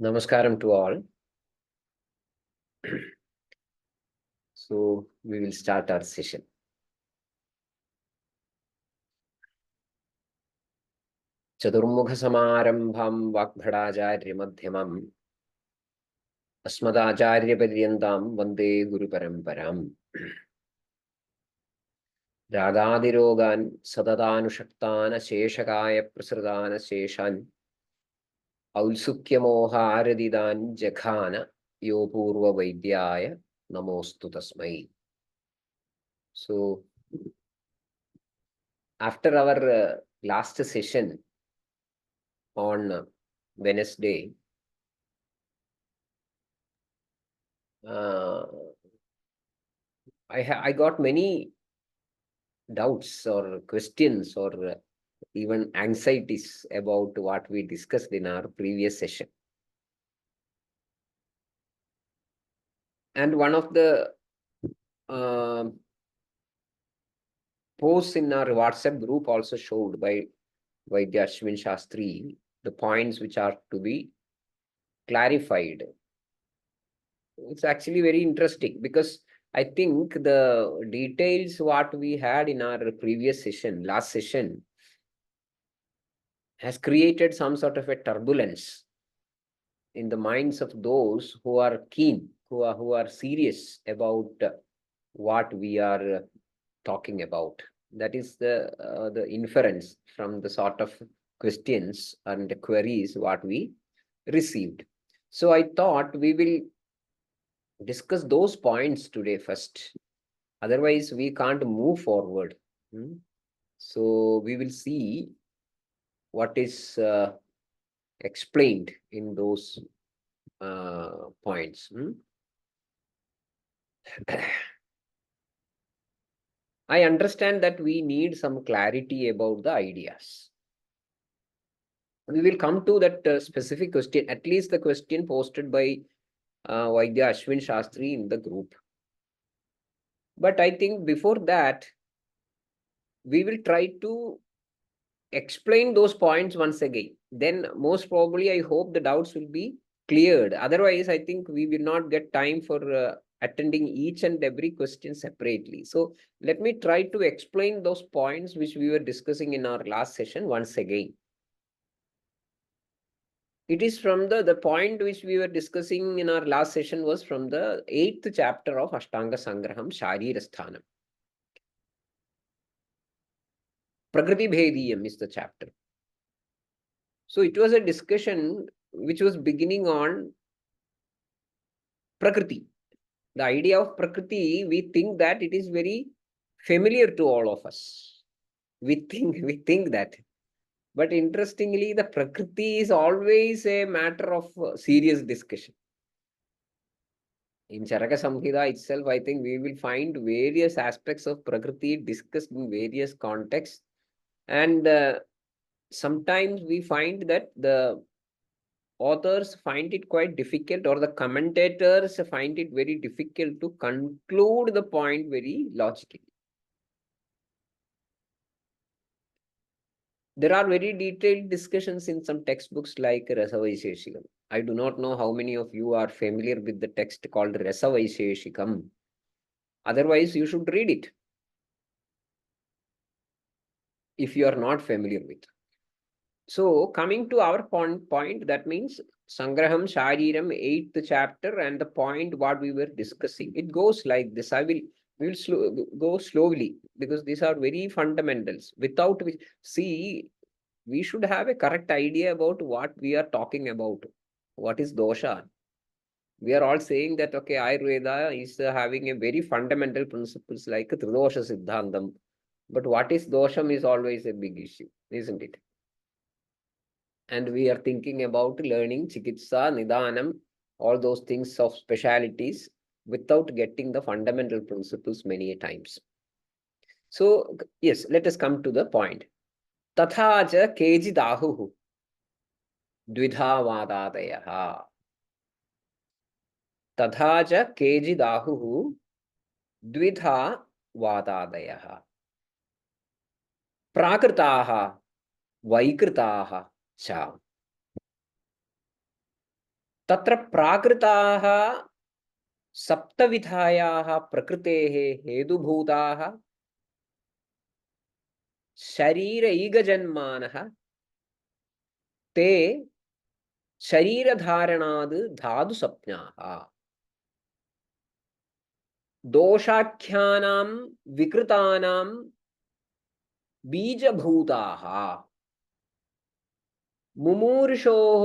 Namaskaram to all. So we will start our session. Chadurmukha samarambham vakbhadacharya madhyamam asmadacharya paryandam vande guru paramparam. Ragadirogan sadadanushaktan sheshakaya prasradana sheshan aulsukya moha aradidan jaghana yo purva vaidyaya namostu tasmai. So after our last session on Wednesday, I got many doubts or questions or even anxieties about what we discussed in our previous session. And one of the posts in our WhatsApp group also showed by Vaidya Ashwin Shastri the points which are to be clarified. It's actually very interesting because I think the details what we had in our previous session, last session, has created some sort of a turbulence in the minds of those who are keen, who are serious about what we are talking about. That is the inference from the sort of questions and queries what we received. So I thought we will discuss those points today first. Otherwise, we can't move forward. So we will see what is explained in those points. I understand that we need some clarity about the ideas. We will come to that specific question, at least the question posted by Vaidya Ashwin Shastri in the group. But I think before that, we will try to explain those points once again. Then most probably, I hope the doubts will be cleared. Otherwise, I think we will not get time for attending each and every question separately. So let me try to explain those points which we were discussing in our last session once again. It is from the point which we were discussing in our last session was from the 8th chapter of Ashtanga Sangraham, Sharirasthanam. Prakriti Bhediyam is the chapter. So it was a discussion which was beginning on Prakriti. The idea of Prakriti, we think that it is very familiar to all of us. We think that. But interestingly, the Prakriti is always a matter of serious discussion. In Charaka Samhita itself, I think we will find various aspects of Prakriti discussed in various contexts. And sometimes we find that the authors find it quite difficult, or the commentators find it very difficult to conclude the point very logically. There are very detailed discussions in some textbooks like Rasavaisheshikam. I do not know how many of you are familiar with the text called Rasavaisheshikam. Otherwise, you should read it if you are not familiar with. So, coming to our point, that means Sangraham Shariram, 8th chapter, and the point what we were discussing. It goes like this. We will go slowly because these are very fundamentals. Without which, see, we should have a correct idea about what we are talking about. What is dosha? We are all saying that, okay, Ayurveda is having a very fundamental principles like Tridosha Siddhantam. But what is dosham is always a big issue, isn't it? And we are thinking about learning Chikitsa, Nidanam, all those things of specialities without getting the fundamental principles many times. So, yes, let us come to the point. Tatha ja kejidahuhu dvidha vadadayaha. Tatha ja kejidahuhu dvidha vadadayaha. Prakritaha vaikritaha cha. तत्र प्राकृताः सप्तविधायाः प्रकृतेः हेतुभूताः शरीरैकजन्मानः ते शरीरधारणाद् धातुसंज्ञाः दोषाख्यानां विकृतानां बीजभूताः मुमूर्षोः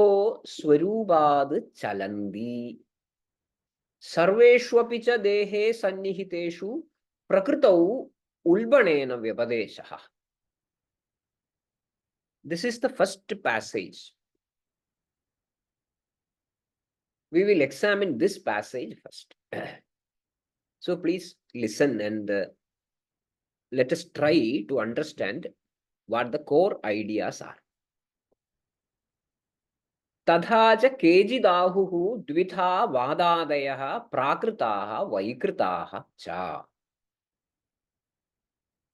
स्वरूपाद् चलन्ति सर्वेष्वपि च देहे सन्निहितेषु प्रकृतौ उल्बणेन व्यपदेशः. This is the first passage. We will examine this passage first. So please listen and let us try to understand what the core ideas are. तथा च केचिदाहुः द्विधा वादादयः प्राकृताः वैकृताः च.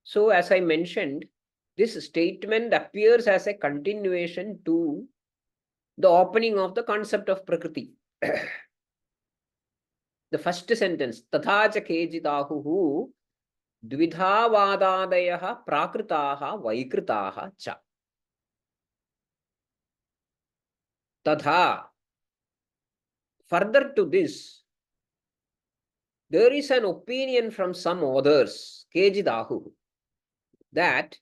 So as I mentioned, this statement appears as a continuation to the opening of the concept of Prakriti. The first sentence, Tatha cha kejidahuhu dvidha vadadayaha prakritaha vaikritaha cha. Tatha. Further to this, there is an opinion from some authors, kejidahu, that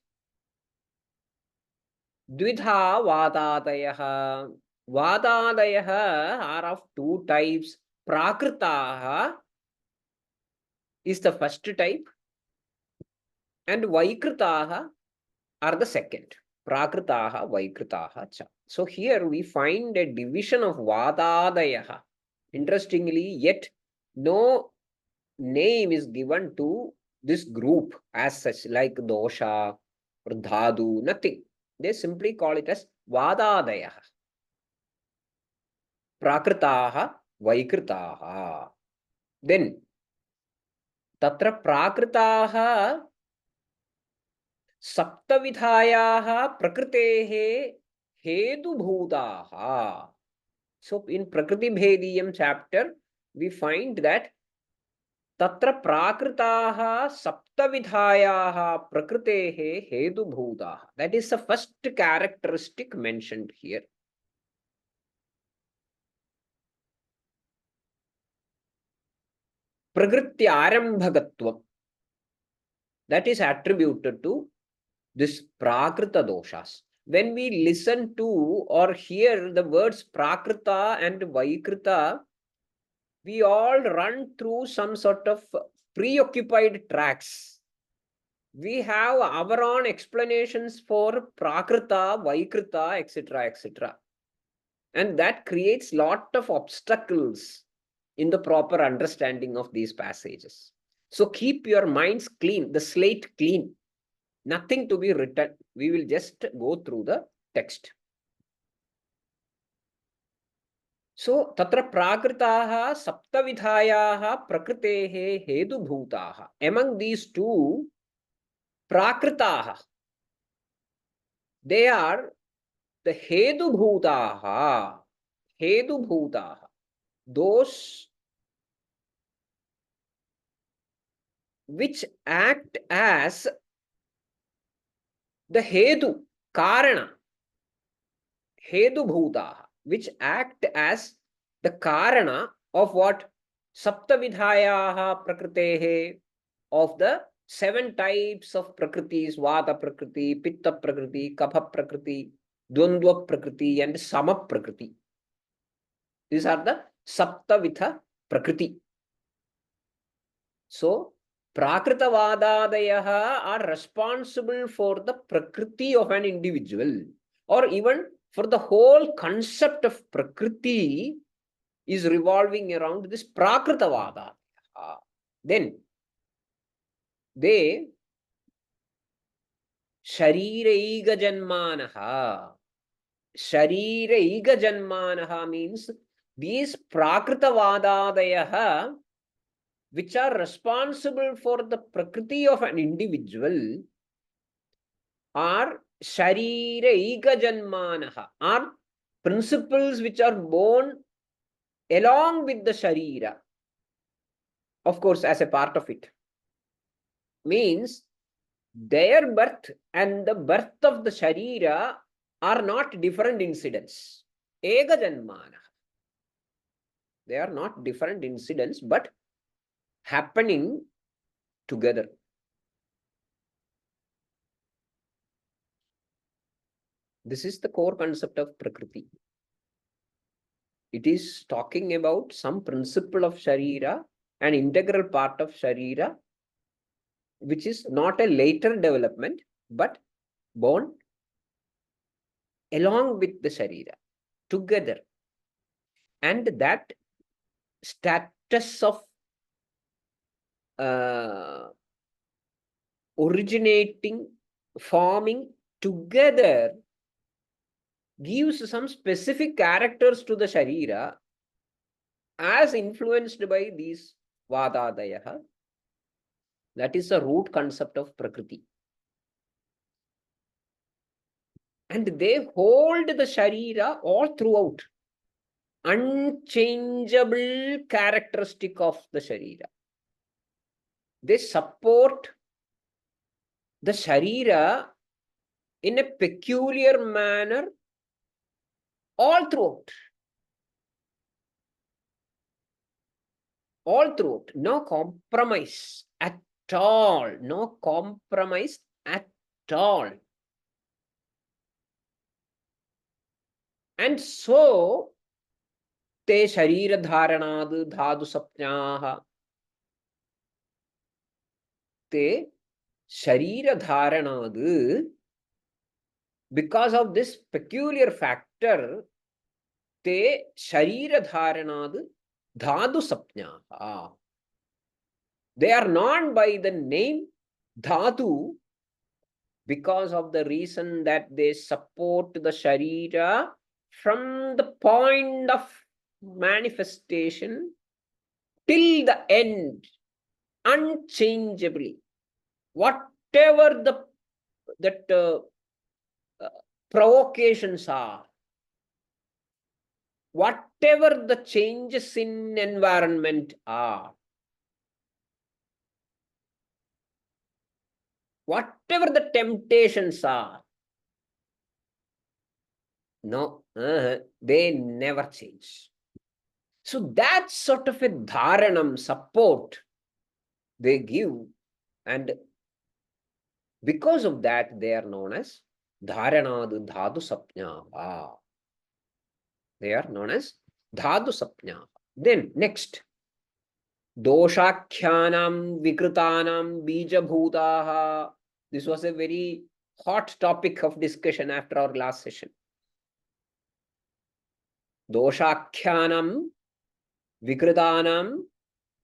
Dvidha vadadayaha. Vadadayaha are of two types. Prakritaha is the first type and Vaikritaha are the second. Prakritaha, Vaikritaha cha. So here we find a division of Vadadayaha. Interestingly, yet no name is given to this group as such, like dosha or dhadu, nothing. They simply call it as Vadadayaha. Prakritaha, Vaikritaha. Then, Tatra Prakritaha Saptavidhayaha Prakritehe Hedubhutaha. So, in Prakriti Bhediyam chapter, we find that Tatra Prakritaha Saptavidhayaha Prakritehe Hedubhutaha. That is the first characteristic mentioned here. Prakriti-arambhagatvam. That is attributed to this Prakrita doshas. When we listen to or hear the words Prakrita and Vaikrita, we all run through some sort of preoccupied tracks. We have our own explanations for Prakrita, Vaikrita, etc., etc. And that creates a lot of obstacles in the proper understanding of these passages. So keep your minds clean, the slate clean. Nothing to be written. We will just go through the text. So, tatra prakritaha saptavidhayaha prakritehe hedubhutaha. Among these two, prakritaha, they are the hedubhutaha. Hedubhutaha. Those which act as the hedu, karana, hedu bhutaha, which act as the karana of what? Saptavidhayaha prakritehe, of the 7 types of prakritis, vata prakriti, pitta prakriti, kapha prakriti, dvandva prakriti, and sama prakriti. These are the saptavitha prakriti. So, Prakritavadadayaha are responsible for the prakriti of an individual, or even for the whole concept of prakriti is revolving around this Prakritavadadayaha. Then they Shariraiga Janmanaha. Shariraiga Janmanaha means these Prakritavadadayaha, which are responsible for the prakriti of an individual, are Shariraiga Janmanaha, are principles which are born along with the Sharira, of course, as a part of it, means their birth and the birth of the Sharira are not different incidents. Ega Janmana. They are not different incidents, but happening together. This is the core concept of Prakriti. It is talking about some principle of Sharira, an integral part of Sharira, which is not a later development, but born along with the Sharira, together. And that status of originating, forming together gives some specific characters to the Sharira as influenced by these Vadadayaha. That is the root concept of Prakriti. And they hold the Sharira all throughout. Unchangeable characteristic of the Sharira. They support the Sharira in a peculiar manner all throughout. All throughout. No compromise at all. No compromise at all. And so, te Sharira Dharanad Dhadu Sapnyaha. Te Sharira Dharanad, because of this peculiar factor, te Sharira Dharanad Dhadu Sapnyaha. They are known by the name Dhatu because of the reason that they support the Sharira from the point of manifestation till the end, unchangeably. Whatever provocations are, whatever the changes in environment are, whatever the temptations are, no, they never change. So that sort of a dharanam, support they give, and because of that they are known as dharanad dhadu sapnya. They are known as dhadu sapnya. Then next, doshakhyanam vikritanam bijabhutaha. This was a very hot topic of discussion after our last session. Doshakhyanam vikritanam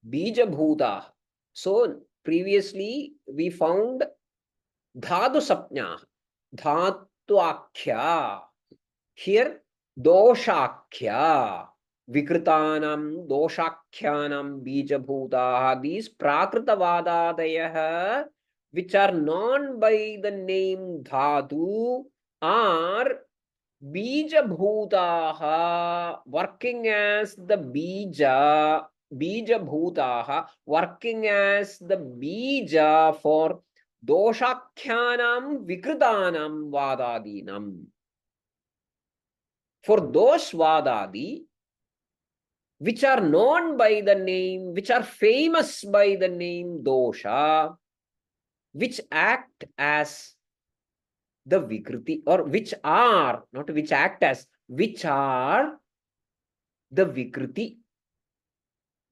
bijabhutaha. So previously we found dhadu sapnya, dhatu akhya. Here doshakhya, vikritanam doshakhyanam bijabhutaha. These prakritavadadayah, which are known by the name dhatu, are bijabhutaha, working as the bija, bijabhutaha, working as the bija for doshakhyanam vikritanam vadadinam. For those vadadi which are known by the name, which are famous by the name dosha, which act as the vikriti, or which are, not which act as, which are the vikriti,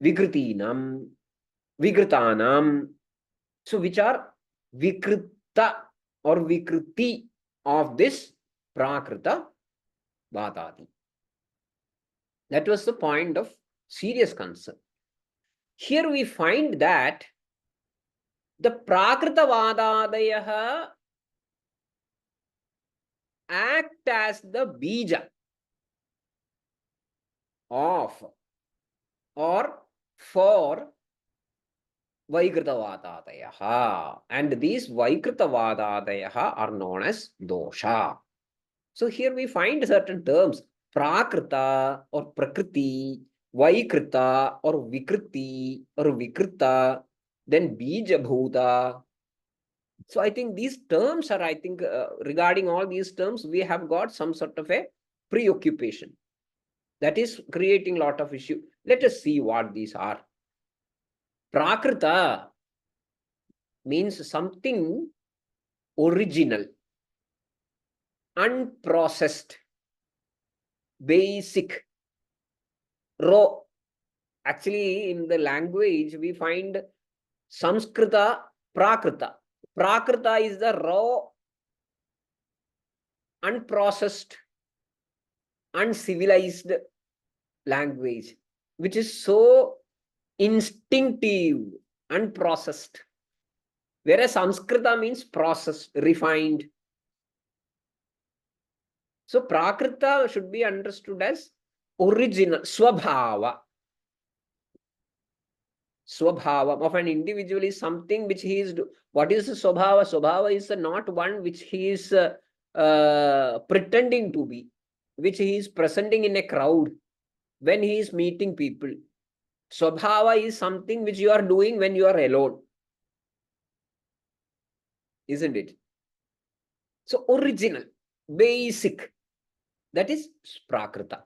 vikritinam, vikritanam. So which are vikrita or vikriti of this prakrita vadadi. That was the point of serious concern. Here we find that the prakrita vadadayah act as the bija of or for Vaikritavadadayaha. And these Vaikritavadadayaha are known as dosha. So here we find certain terms, prakrita or prakriti, Vaikrita or Vikriti or Vikrita, then Bija Bhuta. So I think these terms are, regarding all these terms, we have got some sort of a preoccupation that is creating a lot of issue. Let us see what these are. Prakrita means something original, unprocessed, basic, raw. Actually, in the language, we find Samskrita, Prakrita. Prakrita is the raw, unprocessed, uncivilized language, which is so instinctive, unprocessed. Whereas Samskrita means processed, refined. So Prakrita should be understood as original, Swabhava. Swabhava of an individual is something which he is. What is the Swabhava? Swabhava is not one which he is pretending to be, which he is presenting in a crowd when he is meeting people. Swabhava is something which you are doing when you are alone. Isn't it? So original, basic, that is Prakrita.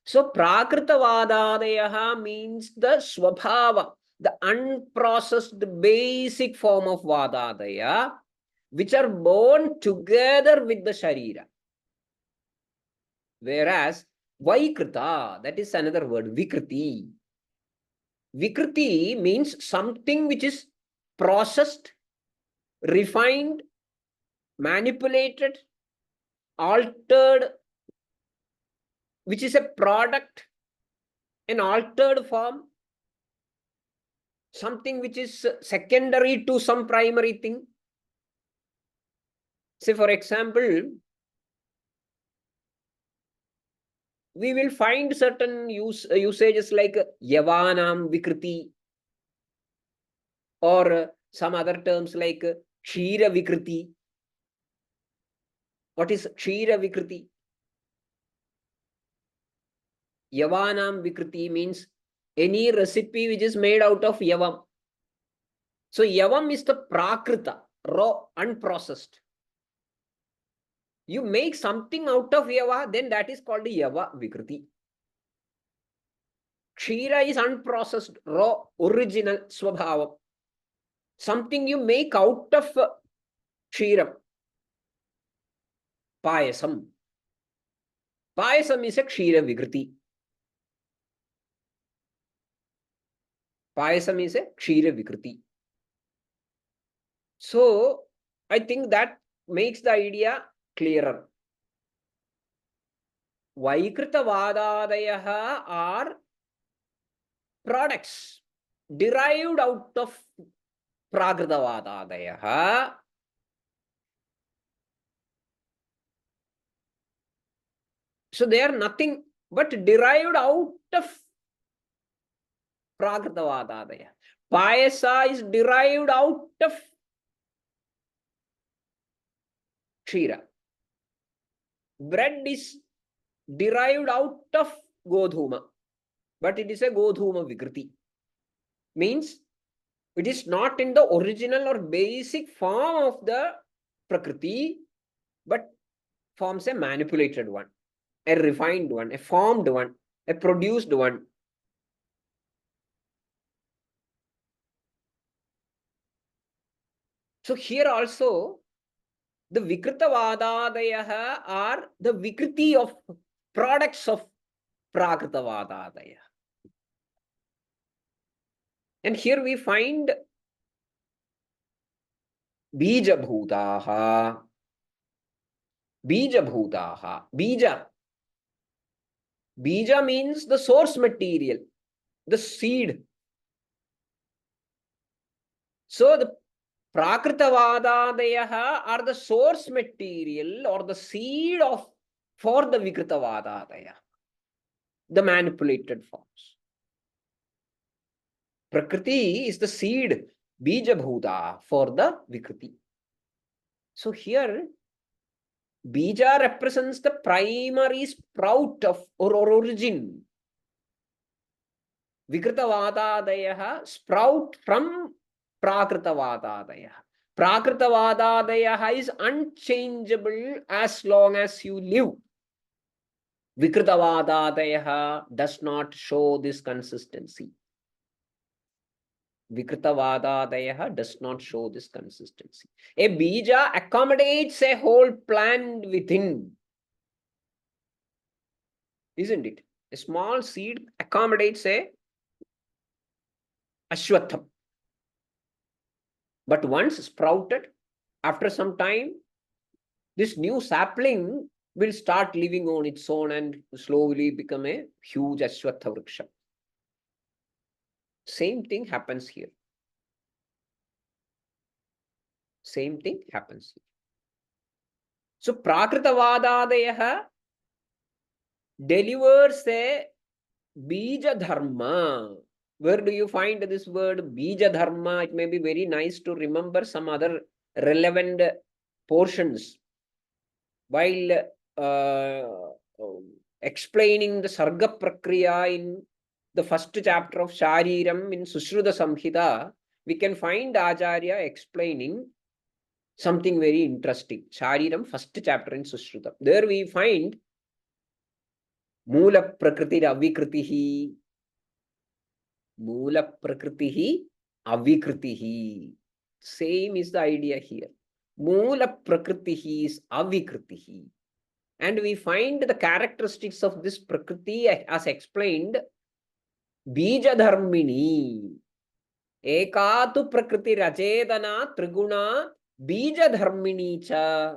So Prakrita Vadadayaha means the Swabhava, the unprocessed basic form of Vadadaya, which are born together with the Sharira. Whereas Vaikrita, that is another word, Vikriti. Vikriti means something which is processed, refined, manipulated, altered, which is a product, an altered form, something which is secondary to some primary thing. Say, for example, we will find certain usages like Yavanam Vikriti, or some other terms like Kshira Vikriti. What is Kshira Vikriti? Yavanam Vikriti means any recipe which is made out of Yavam. So Yavam is the Prakrita, raw, unprocessed. You make something out of Yava, then that is called Yava Vikriti. Kshira is unprocessed, raw, original, Swabhava. Something you make out of Kshiram. Payasam. Payasam is a Kshira Vikriti. Payasam is a Kshira Vikriti. So, I think that makes the idea clearer. Vaikrita Vadadayaha are products derived out of Prakrita Vadadayaha. So they are nothing but derived out of Prakrita Vadadaya. Payasa is derived out of Kshira. Bread is derived out of Godhuma, but it is a Godhuma Vikriti. Means it is not in the original or basic form of the Prakriti, but forms a manipulated one, a refined one, a formed one, a produced one. So here also, the Vikrita Vadadayaha are the Vikriti of products of Prakrita Vadadaya. And here we find Bija Bhutaha. Bija Bhutaha. Bija. Bija means the source material, the seed. So the Prakrita Vadadayaha are the source material or the seed of for the Vikrita Vadadaya, the manipulated forms. Prakriti is the seed, Bija Bhuta, for the Vikriti. So here, Bija represents the primary sprout of or origin. Vikritavadadayaha sprout from Prakritavadadayaha. Prakritavadadayaha is unchangeable as long as you live. Vikritavadadayaha does not show this consistency. Vikritavadadayaha does not show this consistency. A bija accommodates a whole plant within. Isn't it? A small seed accommodates a ashwatham. But once sprouted, after some time, this new sapling will start living on its own and slowly become a huge ashwatha vriksha. Same thing happens here. Same thing happens here. So Prakritavadadayaha delivers a bija dharma. Where do you find this word bija dharma? It may be very nice to remember some other relevant portions while explaining the sarga prakriya in the first chapter of Shariram in Sushruta Samhita. We can find Acharya explaining something very interesting. Shariram, first chapter in Sushruta. There we find Mula Prakriti Avikritihi. Mula Prakritihi Avikritihi. Same is the idea here. Mula Prakritihi is Avikritihi. And we find the characteristics of this Prakriti as explained. Bija Dharmini. Ekatu Prakriti Rachetana Triguna Bija Dharmini cha.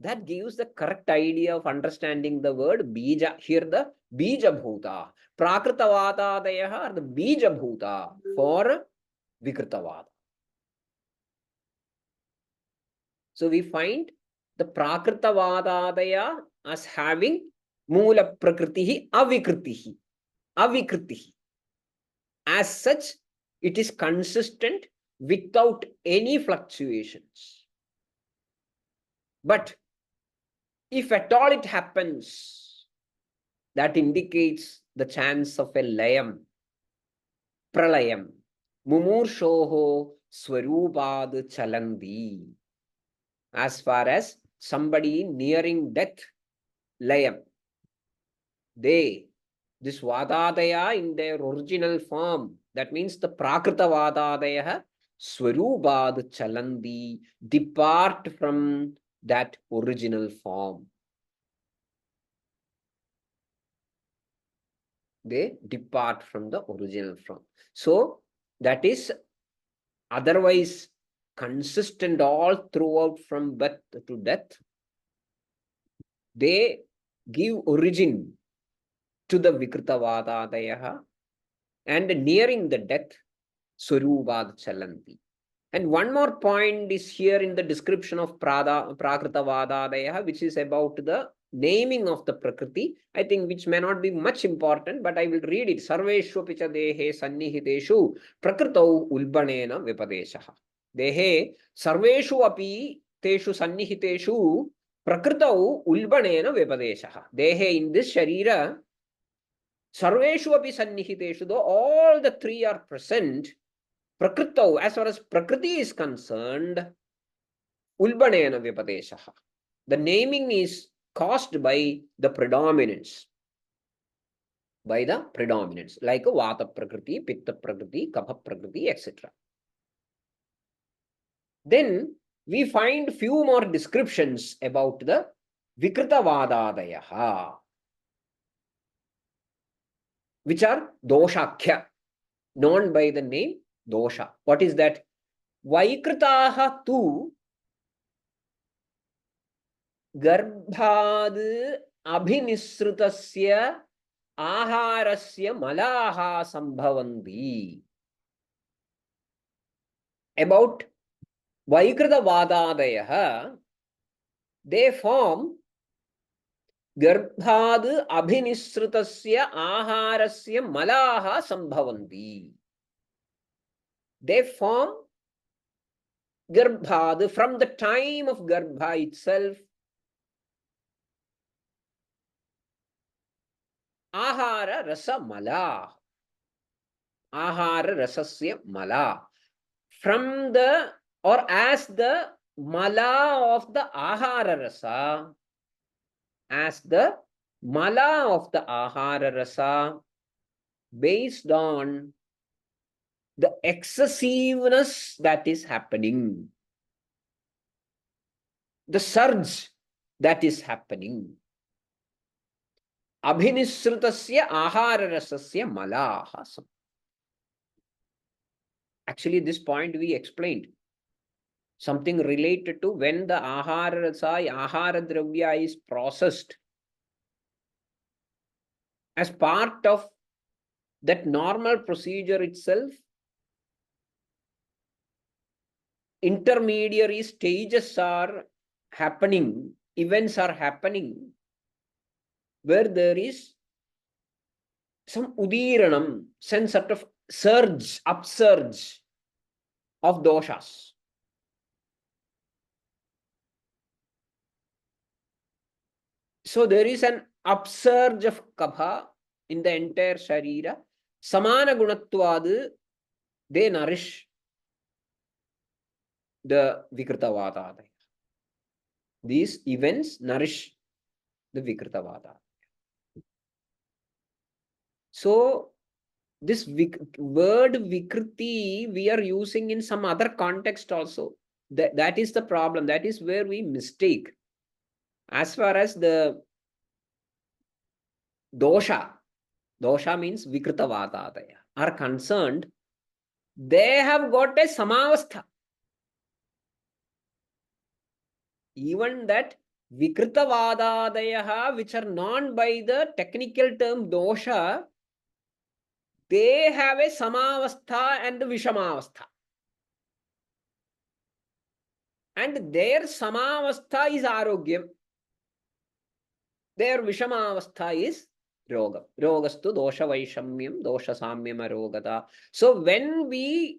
That gives the correct idea of understanding the word bija. Here the bija bhuta. Prakritavadadayaha are the bija bhuta for Vikritavada. So we find the Prakritavadadaya as having Mula Prakritihi Avikritihi. Avikritihi. As such, it is consistent without any fluctuations. But if at all it happens, that indicates the chance of a layam, pralayam, mumurshoho swarupad chalandi. As far as somebody nearing death, layam, this vadadaya in their original form, that means the prakrita vadadaya, swarupad chalandi, depart from that original form. They depart from the original form. So that is otherwise consistent all throughout from birth to death. They give origin to the Vikritavadadayaha, and nearing the death, Swarupad Chalanti. And one more point is here in the description of Prakritavadadayaha, which is about the naming of the Prakriti, I think, which may not be much important, but I will read it. Sarveshu picha dehe sannihiteshu prakritau ulbanena vipadeshaha. Dehe sarveshu api teshu sannihiteshu prakritau ulbanena vipadeshaha. Dehe, in this sharira, sarveshu api sannihiteshu, though all the three are present, prakritau, as far as Prakriti is concerned, ulbanena vipadeshaha. The naming is caused by the predominance. By the predominance, like Vata Prakriti, Pitta Prakriti, Kapha Prakriti, etc. Then we find few more descriptions about the Vikritavadadayaha, which are Doshakya, known by the name Dosha. What is that? Vaikritaha tu Garbhad abhinisrutasya aharasya malaha sambhavanti. About Vaikritavadadayaha, they form Garbhad abhinisrutasya aharasya malaha sambhavanti. They form Garbhad from the time of Garbha itself. ahara rasa mala. Ahara rasasya mala. From the, or as the mala of the ahara rasa, as the mala of the ahara rasa, based on the excessiveness that is happening, the surge that is happening. Abhinisrutasya ahara rasasya malaha. Actually, this point we explained. Something related to when the ahara rasa, ahara dravya is processed as part of that normal procedure itself, intermediary stages are happening, events are happening, where there is some udiranam, some sort of surge, upsurge of doshas. So there is an upsurge of kapha in the entire sharira. Samana gunatvad, they nourish the vikritavada. These events nourish the vikritavada. So this word vikriti we are using in some other context also. That is the problem. That is where we mistake. As far as the dosha means vikritavadadaya, are concerned, they have got a samavastha. Even that vikritavadadaya, which are known by the technical term dosha, they have a samavastha and vishamavastha. And their samavastha is arogyam. Their vishamavastha is roga. Rogastu dosha vaishamyam, dosha samyam arogata. So when we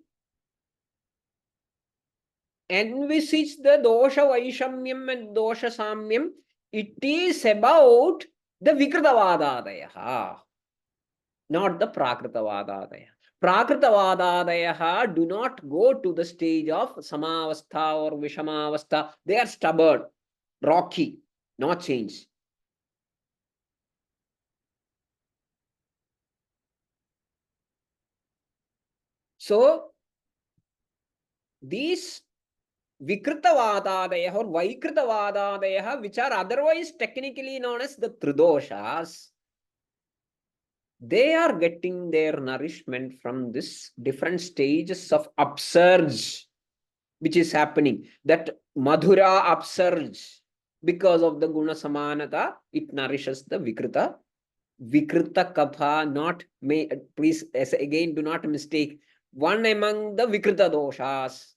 envisage the dosha vaishamyam and dosha samyam, it is about the vikritavadadaya, not the prakritavadadaya. Prakritavadadaya do not go to the stage of samavastha or vishamavastha. They are stubborn, rocky, not change. So these vikritavadadaya or vaikritavadadaya, which are otherwise technically known as the tridoshas, they are getting their nourishment from this different stages of upsurge which is happening. That madhura upsurge, because of the guna samanata, it nourishes the vikrita. Vikrita kapha, not may, please again do not mistake, one among the vikrita doshas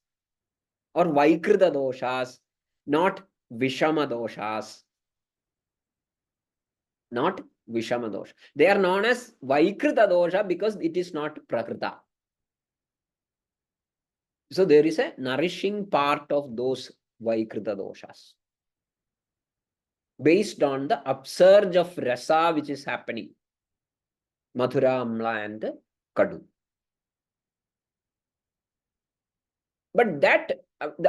or vaikrita doshas, not vishama doshas. Not vishama dosha. They are known as vaikrita dosha because it is not prakrita. So there is a nourishing part of those vaikrita doshas based on the upsurge of rasa which is happening. Madhura, Amla and Kadu. But that,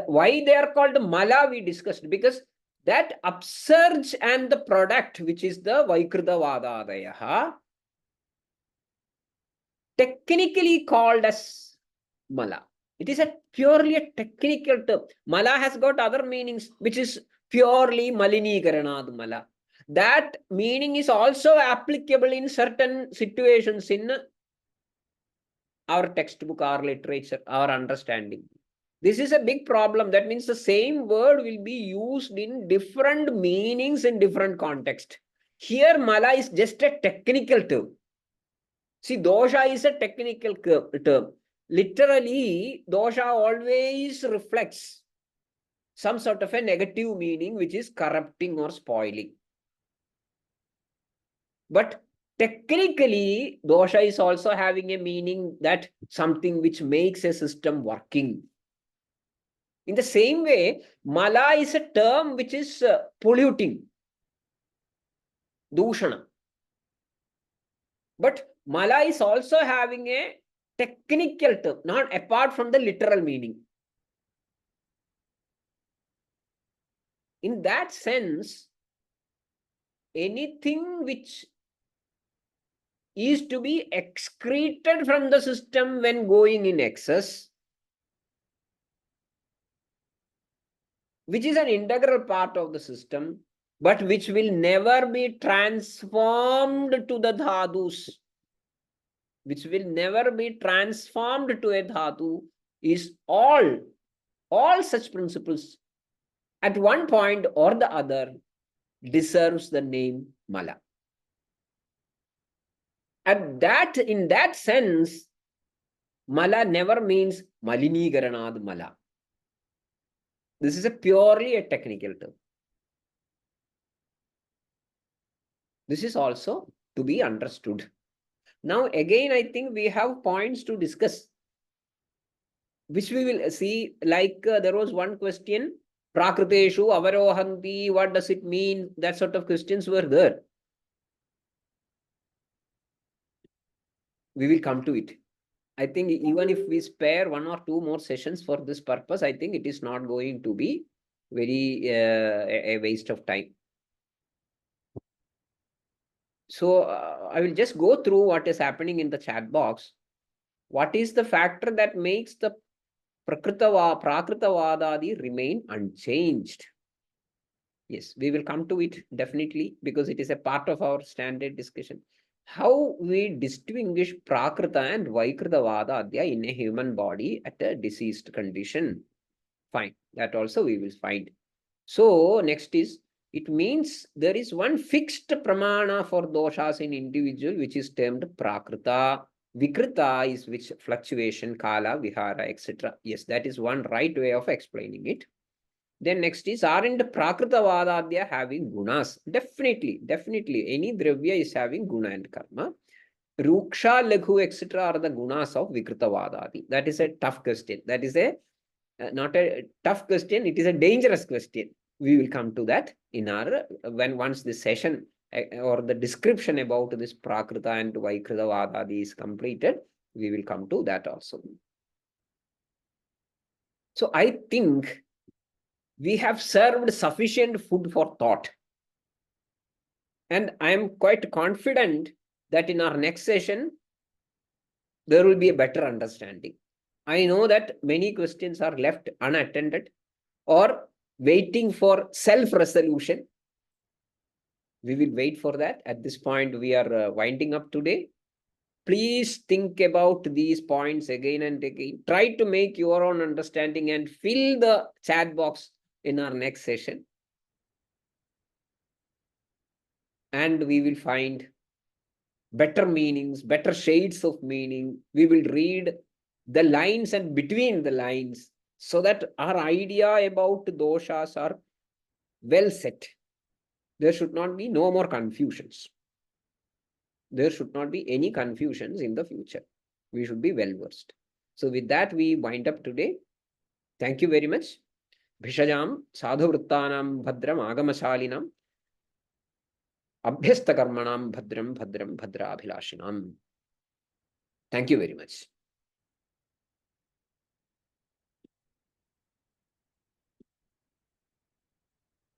why they are called mala we discussed, because that upsurge and the product which is the Vaikrita Vadadaya, technically called as mala. It is a purely a technical term. Mala has got other meanings, which is purely Malini mala. That meaning is also applicable in certain situations in our textbook, our literature, our understanding. This is a big problem. That means the same word will be used in different meanings in different context. Here, mala is just a technical term. See, dosha is a technical term. Literally, dosha always reflects some sort of a negative meaning, which is corrupting or spoiling. But technically, dosha is also having a meaning that something which makes a system working. In the same way, mala is a term which is polluting, dushana. But mala is also having a technical term, not apart from the literal meaning. In that sense, anything which is to be excreted from the system when going in excess, which is an integral part of the system, but which will never be transformed to the dhadus, which will never be transformed to a dhatu, is all such principles at one point or the other deserves the name mala. In that sense, mala never means malinigaranad mala. This is a purely a technical term. This is also to be understood. Now, again, I think we have points to discuss, which we will see. Like there was one question, Prakriteshu avarohanti, what does it mean? That sort of questions were there. We will come to it. I think even if we spare 1 or 2 more sessions for this purpose, I think it is not going to be very a waste of time. So I will just go through what is happening in the chat box. What is the factor that makes the Prakritavadadi remain unchanged? Yes, we will come to it definitely, because it is a part of our standard discussion. How we distinguish Prakrita and Vaikritavadadya in a human body at a diseased condition. Fine, that also we will find. So next is, it means there is one fixed pramana for doshas in individual, which is termed Prakrita. Vikrita is which fluctuation, kala, vihara, etc. Yes, that is one right way of explaining it. Then next is, aren't Prakritavadadya having gunas? Definitely. Any dravya is having guna and karma. Ruksha, Laghu, etc. are the gunas of Vikritavadadi. That is a tough question. That is a not a tough question. It is a dangerous question. We will come to that in our once this session or the description about this Prakrita and Vaikritavadadi is completed. We will come to that also. So I think we have served sufficient food for thought. And I am quite confident that in our next session, there will be a better understanding. I know that many questions are left unattended or waiting for self-resolution. We will wait for that. At this point, we are winding up today. Please think about these points again and again. Try to make your own understanding and fill the chat box in our next session. And we will find better meanings, better shades of meaning. We will read the lines and between the lines so that our idea about doshas are well set. There should not be no more confusions. There should not be any confusions in the future. We should be well versed. So with that, we wind up today. Thank you very much. Bhishajam sadhuvrittanam bhadram agamasalinam abhyasta karmanam bhadram bhadrabhilashinam. Thank you very much.